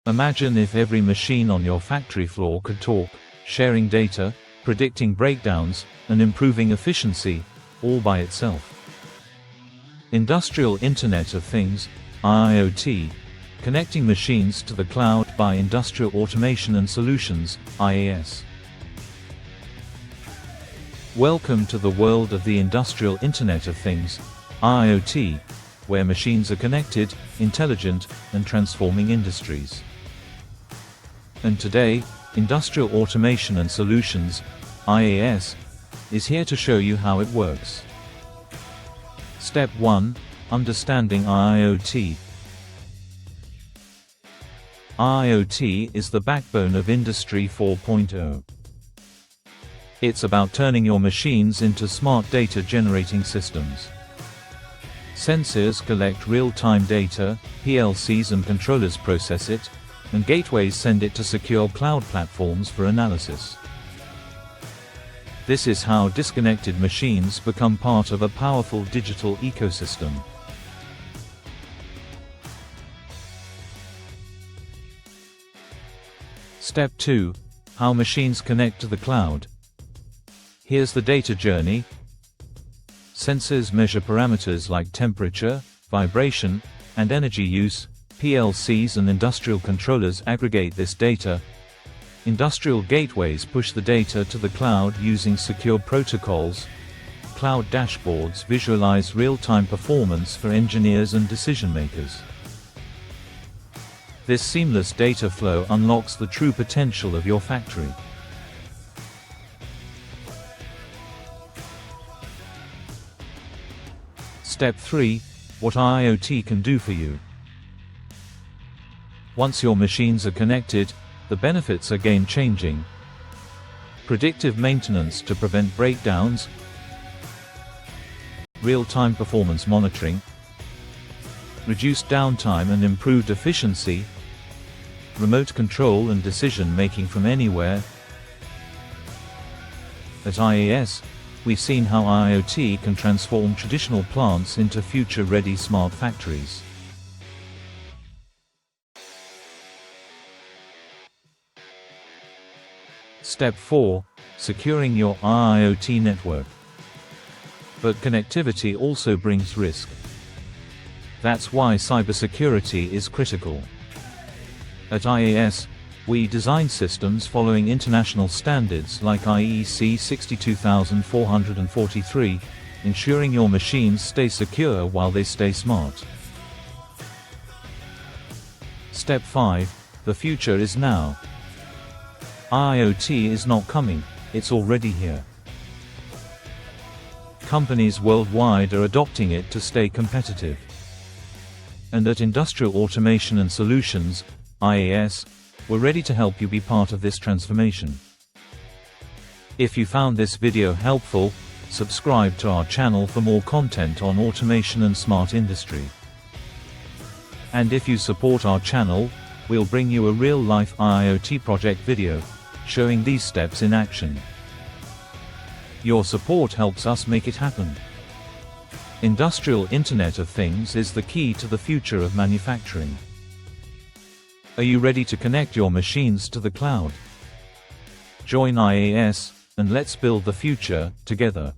Imagine if every machine on your factory floor could talk, sharing data, predicting breakdowns, and improving efficiency, all by itself. Industrial Internet of Things, IoT, connecting machines to the cloud by Industrial Automation and Solutions, IAS. Welcome to the world of the Industrial Internet of Things, IoT, where machines are connected, intelligent, and transforming industries. And today, Industrial Automation and Solutions, IAS, is here to show you how it works. Step 1. Understanding IoT. IoT is the backbone of Industry 4.0. It's about turning your machines into smart data-generating systems. Sensors collect real-time data, PLCs and controllers process it, and gateways send it to secure cloud platforms for analysis. This is how disconnected machines become part of a powerful digital ecosystem. Step 2. How machines connect to the cloud. Here's the data journey. Sensors measure parameters like temperature, vibration, and energy use. PLCs and industrial controllers aggregate this data. Industrial gateways push the data to the cloud using secure protocols. Cloud dashboards visualize real-time performance for engineers and decision-makers. This seamless data flow unlocks the true potential of your factory. Step 3. What IoT can do for you. Once your machines are connected, the benefits are game-changing. Predictive maintenance to prevent breakdowns, real-time performance monitoring, reduced downtime and improved efficiency, remote control and decision-making from anywhere. At IAS, we've seen how IoT can transform traditional plants into future-ready smart factories. Step 4. Securing your IoT network. But connectivity also brings risk. That's why cybersecurity is critical. At IAS, we design systems following international standards like IEC 62443, ensuring your machines stay secure while they stay smart. Step 5. The future is now. IoT is not coming, it's already here. Companies worldwide are adopting it to stay competitive. And at Industrial Automation and Solutions, IAS, we're ready to help you be part of this transformation. If you found this video helpful, subscribe to our channel for more content on automation and smart industry. And if you support our channel, we'll bring you a real-life IoT project video, showing these steps in action. Your support helps us make it happen. Industrial Internet of Things is the key to the future of manufacturing. Are you ready to connect your machines to the cloud? Join IAS, and let's build the future together.